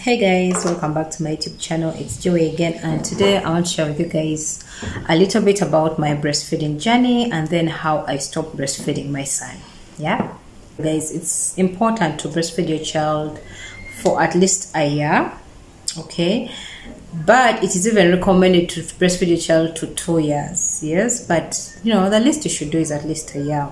Hey guys, welcome back to my YouTube channel. It's Joey again, and today I want to share with you guys a little bit about my breastfeeding journey and then how I stopped breastfeeding my son. Yeah guys, it's important to breastfeed your child for at least a year, okay, but it is even recommended to breastfeed your child to 2 years. Yes, but the least you should do is at least a year.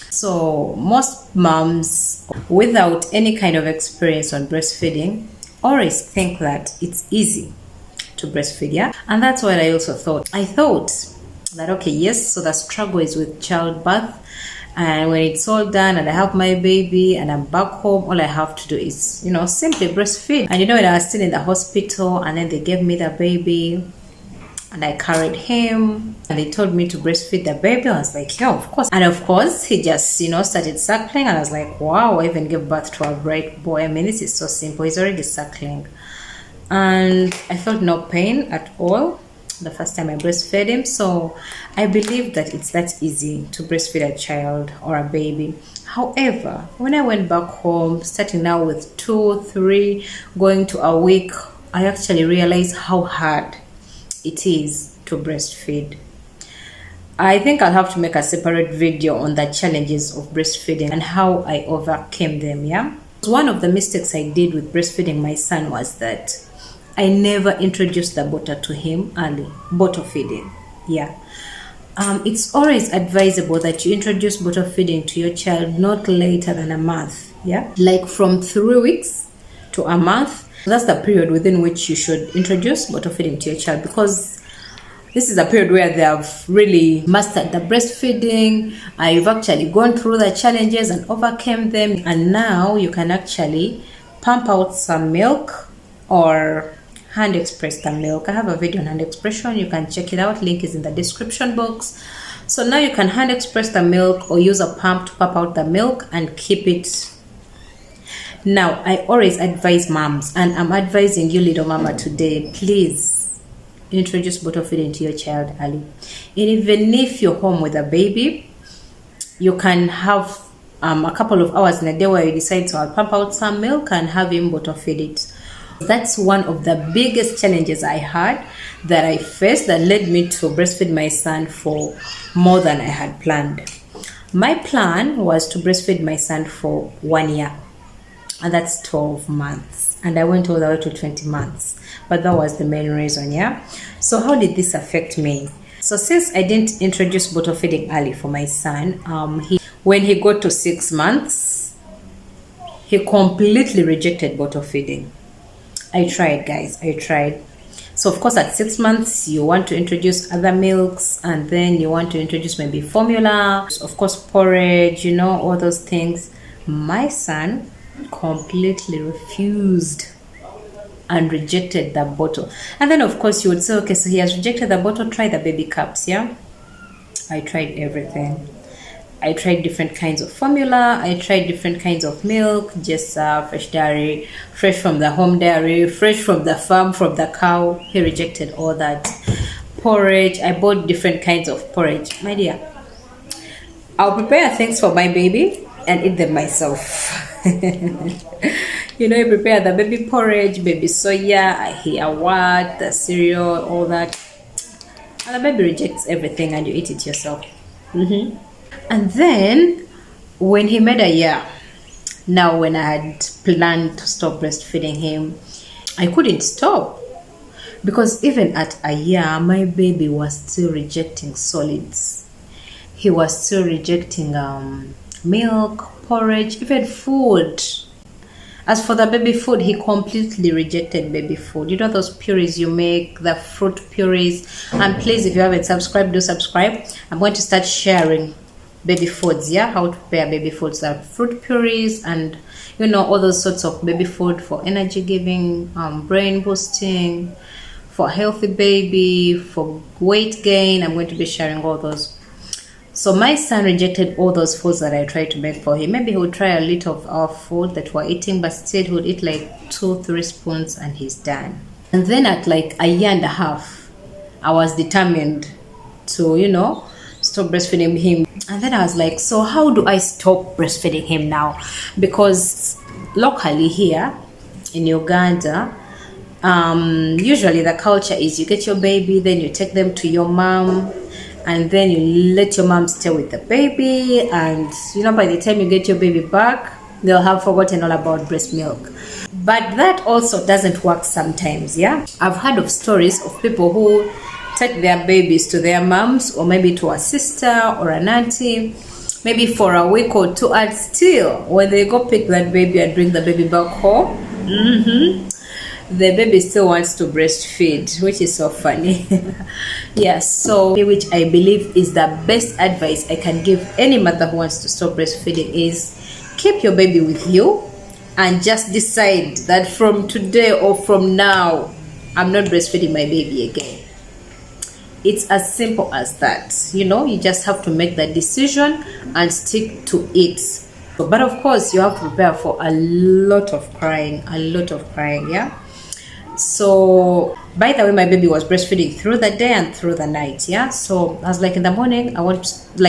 So most moms without any kind of experience on breastfeeding always think that it's easy to breastfeed, yeah, and that's what I also thought. I thought that, okay, yes, so the struggle is with childbirth, and when it's all done and I have my baby and I'm back home, all I have to do is simply breastfeed. And when I was still in the hospital and then they gave me the baby and I carried him and they told me to breastfeed the baby, I was like, yeah, of course. And of course he just started suckling, and I was like, wow, I even gave birth to a bright boy. I mean, this is so simple. He's already suckling. And I felt no pain at all the first time I breastfed him. So I believe that it's that easy to breastfeed a child or a baby. However, when I went back home, starting now with 2, 3, going to a week, I actually realized how hard it is to breastfeed. I think I'll have to make a separate video on the challenges of breastfeeding and how I overcame them. Yeah, one of the mistakes I did with breastfeeding my son was that I never introduced the bottle to him early. Bottle feeding, yeah. It's always advisable that you introduce bottle feeding to your child not later than a month. Yeah, like from 3 weeks to a month. That's the period within which you should introduce bottle feeding to your child, because this is a period where they have really mastered the breastfeeding. You've actually gone through the challenges and overcame them, and now you can actually pump out some milk or hand express the milk. I have a video on hand expression, you can check it out, link is in the description box. So now you can hand express the milk or use a pump to pump out the milk and keep it. Now, I always advise moms, and I'm advising you, little mama, today, please introduce bottle feeding to your child early. And even if you're home with a baby, you can have a couple of hours in a day where you decide to pump out some milk and have him bottle feed it. That's one of the biggest challenges I had, that I faced, that led me to breastfeed my son for more than I had planned. My plan was to breastfeed my son for 1 year. And that's 12 months. And I went all the way to 20 months. But that was the main reason, yeah? So how did this affect me? So since I didn't introduce bottle feeding early for my son, when he got to 6 months, he completely rejected bottle feeding. I tried, guys. I tried. So of course at 6 months, you want to introduce other milks, and then you want to introduce maybe formula, of course porridge, all those things. My son completely refused and rejected the bottle. And then of course you would say, okay, so he has rejected the bottle, try the baby cups. Yeah, I tried everything. I tried different kinds of formula, I tried different kinds of milk, just fresh dairy, fresh from the home dairy, fresh from the farm, from the cow. He rejected all that. Porridge, I bought different kinds of porridge. My dear, I'll prepare things for my baby and eat them myself. You prepare the baby porridge, baby soya, I hear what, the cereal, all that, and the baby rejects everything and you eat it yourself. And then when he made a year, now when I had planned to stop breastfeeding him, I couldn't stop, because even at a year my baby was still rejecting solids. He was still rejecting milk, porridge, even food. As for the baby food, he completely rejected baby food. Those purees you make, the fruit purees. And please, if you haven't subscribed, do subscribe. I'm going to start sharing baby foods, yeah, how to prepare baby foods, like fruit purees and all those sorts of baby food for energy giving, brain boosting, for healthy baby, for weight gain. I'm going to be sharing all those. So my son rejected all those foods that I tried to make for him. Maybe he would try a little of our food that we're eating, but still he would eat like 2-3 spoons and he's done. And then at like a year and a half, I was determined to, stop breastfeeding him. And then I was like, so how do I stop breastfeeding him now? Because locally here, in Uganda, usually the culture is you get your baby, then you take them to your mom, and then you let your mom stay with the baby, and by the time you get your baby back, they'll have forgotten all about breast milk. But that also doesn't work sometimes. I've heard of stories of people who take their babies to their moms, or maybe to a sister or an auntie, maybe for a week or two, and still when they go pick that baby and bring the baby back home, the baby still wants to breastfeed, which is so funny. Yes, so which I believe is the best advice I can give any mother who wants to stop breastfeeding is keep your baby with you and just decide that from today or from now, I'm not breastfeeding my baby again. It's as simple as that. You just have to make that decision and stick to it. But of course, you have to prepare for a lot of crying, yeah? So, by the way, my baby was breastfeeding through the day and through the night, yeah? So, I was like, in the morning,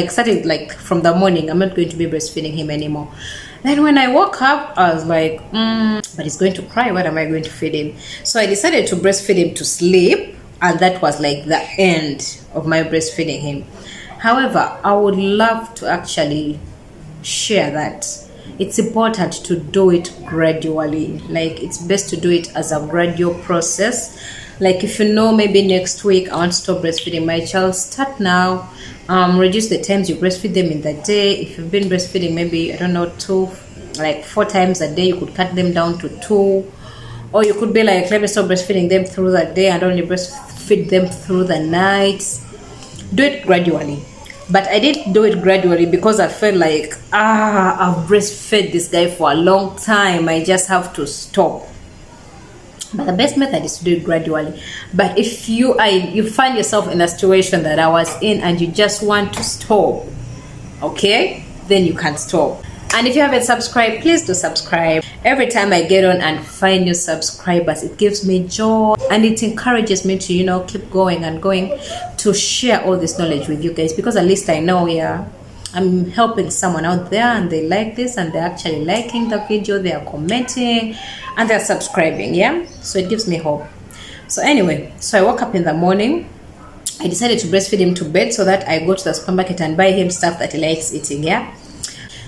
starting from the morning, I'm not going to be breastfeeding him anymore. Then when I woke up, I was like, but he's going to cry. What am I going to feed him? So, I decided to breastfeed him to sleep. And that was like the end of my breastfeeding him. However, I would love to actually share that it's important to do it gradually. Like, it's best to do it as a gradual process. Like, if maybe next week I want to stop breastfeeding my child, start now. Reduce the times you breastfeed them in the day. If you've been breastfeeding maybe 4 times a day, you could cut them down to 2. Or you could be like, let me stop breastfeeding them through the day and only breastfeed them through the night. Do it gradually. But I did do it gradually because I felt like, I've breastfed this guy for a long time. I just have to stop. But the best method is to do it gradually. But if you find yourself in a situation that I was in and you just want to stop, okay, then you can stop. And if you haven't subscribed, please do subscribe. Every time I get on and find new subscribers, it gives me joy and it encourages me to, keep going and going to share all this knowledge with you guys, because at least I know, I'm helping someone out there and they like this and they're actually liking the video, they are commenting and they're subscribing, So it gives me hope. So anyway, I woke up in the morning. I decided to breastfeed him to bed so that I go to the supermarket and buy him stuff that he likes eating,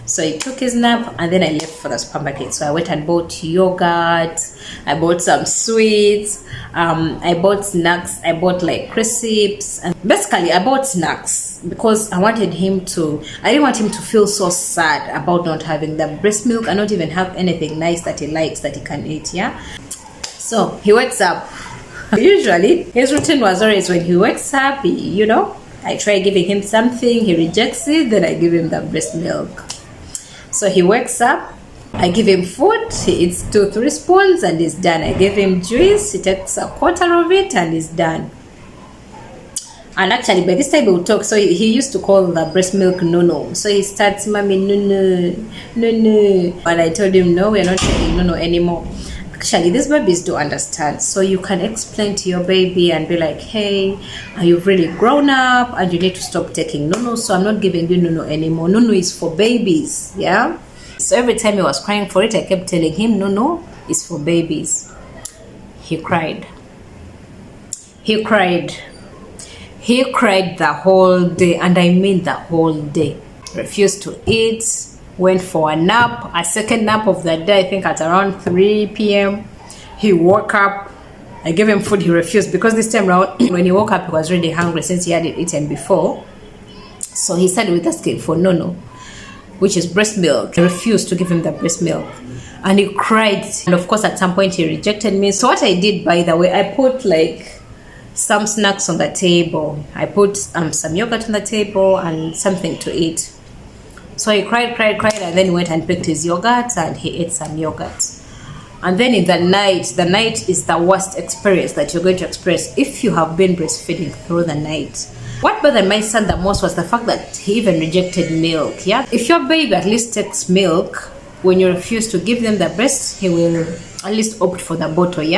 So he took his nap and then I left for the supermarket. So I went and bought yogurt, I bought some sweets, I bought snacks, I bought like crisps, and basically I bought snacks because I didn't want him to feel so sad about not having the breast milk and not even have anything nice that he likes that he can eat, So he wakes up. Usually his routine was always when he wakes up, I try giving him something, he rejects it, then I give him the breast milk. So he wakes up, I give him food, he eats 2-3 spoons and he's done. I give him juice, he takes a quarter of it and he's done. And actually by this time he will talk. So he used to call the breast milk Nono. So he starts, Mommy, Nono, Nono. And I told him, no, we're not saying Nono anymore. Actually, these babies do understand. So you can explain to your baby and be like, hey, you've really grown up and you need to stop taking Nono. So I'm not giving you Nono anymore. Nono is for babies, So every time he was crying for it, I kept telling him, Nono is for babies. He cried. He cried the whole day, and I mean the whole day. Refused to eat. Went for a nap, a second nap of the day, I think at around 3 p.m. He woke up. I gave him food, he refused because this time around, when he woke up, he was really hungry since he hadn't eaten before. So he started with asking for Nono, which is breast milk. I refused to give him the breast milk. And he cried. And of course, at some point, he rejected me. So what I did, by the way, I put like some snacks on the table. I put some yogurt on the table and something to eat. So he cried, and then he went and picked his yogurt and he ate some yogurt. And then in the night is the worst experience that you're going to experience if you have been breastfeeding through the night. What bothered my son the most was the fact that he even rejected milk, If your baby at least takes milk, when you refuse to give them the breast, he will at least opt for the bottle,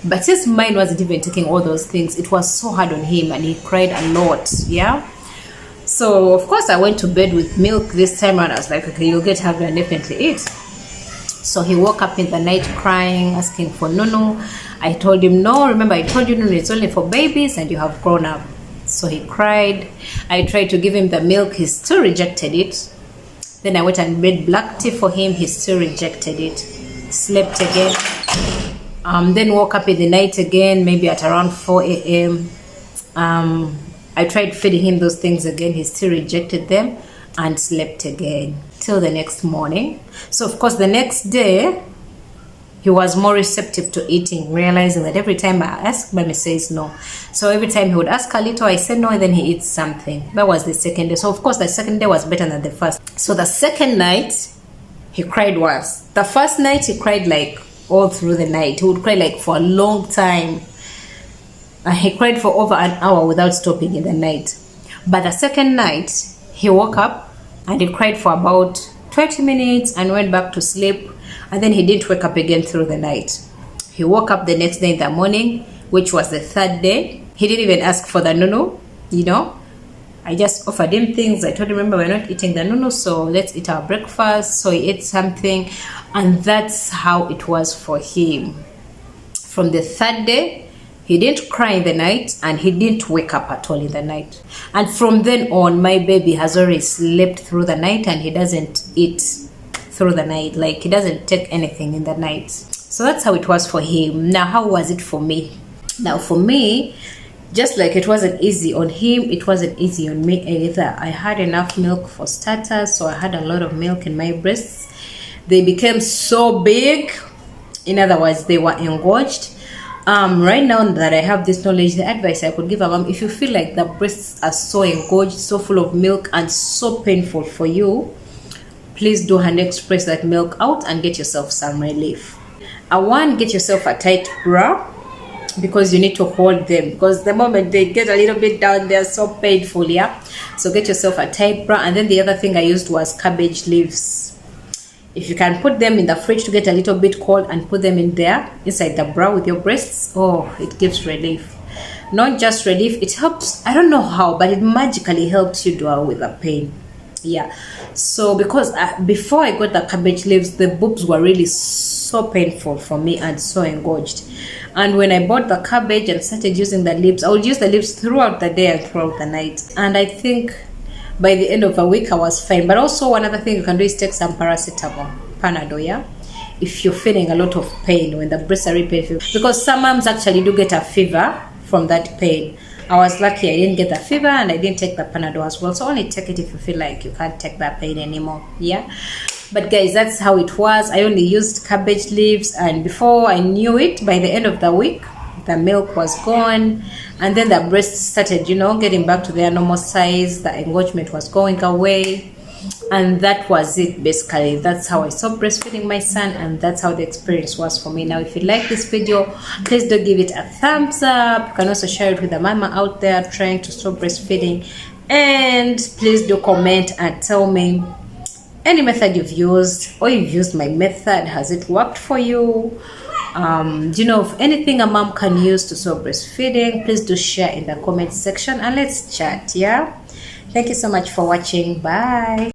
But since mine wasn't even taking all those things, it was so hard on him and he cried a lot, So, of course, I went to bed with milk this time and I was like, okay, you'll get hungry and definitely eat. So he woke up in the night crying, asking for Nunu. I told him, no, remember I told you Nunu is only for babies and you have grown up. So he cried. I tried to give him the milk. He still rejected it. Then I went and made black tea for him. He still rejected it. Slept again. Then woke up in the night again, maybe at around 4 a.m. I tried feeding him those things again. He still rejected them and slept again till the next morning. So of course the next day he was more receptive to eating, realizing that every time I ask, Mommy says no. So every time he would ask a little, I said no, and then he eats something. That was the second day. So of course the second day was better than the first. So the second night he cried once. The first night he cried like all through the night. He would cry like for a long time. He cried for over an hour without stopping in the night. But the second night he woke up and he cried for about 20 minutes and went back to sleep. And then he didn't wake up again through the night. He woke up the next day in the morning, which was the third day. He didn't even ask for the Nunu, you know. I just offered him things. I told him, remember, we're not eating the Nunu, so let's eat our breakfast. So he ate something, and that's how it was for him. From the third day, he didn't cry in the night, and he didn't wake up at all in the night. And from then on, my baby has already slept through the night, and he doesn't eat through the night. Like, he doesn't take anything in the night. So that's how it was for him. Now, how was it for me? Now, for me, just like it wasn't easy on him, it wasn't easy on me either. I had enough milk for starters, so I had a lot of milk in my breasts. They became so big. In other words, they were engorged. Right now that I have this knowledge, the advice I could give a mom, if you feel like the breasts are so engorged, so full of milk, and so painful for you, please do hand express that milk out and get yourself some relief. Get yourself a tight bra, because you need to hold them, because the moment they get a little bit down, they're so painful. Yeah, so get yourself a tight bra. And then the other thing I used was cabbage leaves. If you can put them in the fridge to get a little bit cold and put them in there inside the bra with your breasts, oh, it gives relief. Not just relief, it helps. I don't know how, but it magically helps you deal with the pain. Yeah, so because before I got the cabbage leaves, the boobs were really so painful for me and so engorged. And when I bought the cabbage and started using the leaves, I would use the leaves throughout the day and throughout the night. And I think by the end of a week I was fine. But also another thing you can do is take some paracetamol, Panadol, yeah, if you're feeling a lot of pain when the breasts are really painful, because some moms actually do get a fever from that pain. I was lucky I didn't get the fever, and I didn't take the Panadol as well. So only take it if you feel like you can't take that pain anymore. Yeah, but guys, that's how it was. I only used cabbage leaves, and before I knew it, by the end of the week, the milk was gone, and then the breasts started, you know, getting back to their normal size. The engorgement was going away, and that was it. Basically, that's how I stopped breastfeeding my son, and that's how the experience was for me. Now, if you like this video, please do give it a thumbs up. You can also share it with a mama out there trying to stop breastfeeding, and please do comment and tell me any method you've used, or you've used my method. Has it worked for you? Do you know of anything a mom can use to stop breastfeeding? Please do share in the comment section, and let's chat. Yeah, thank you so much for watching. Bye.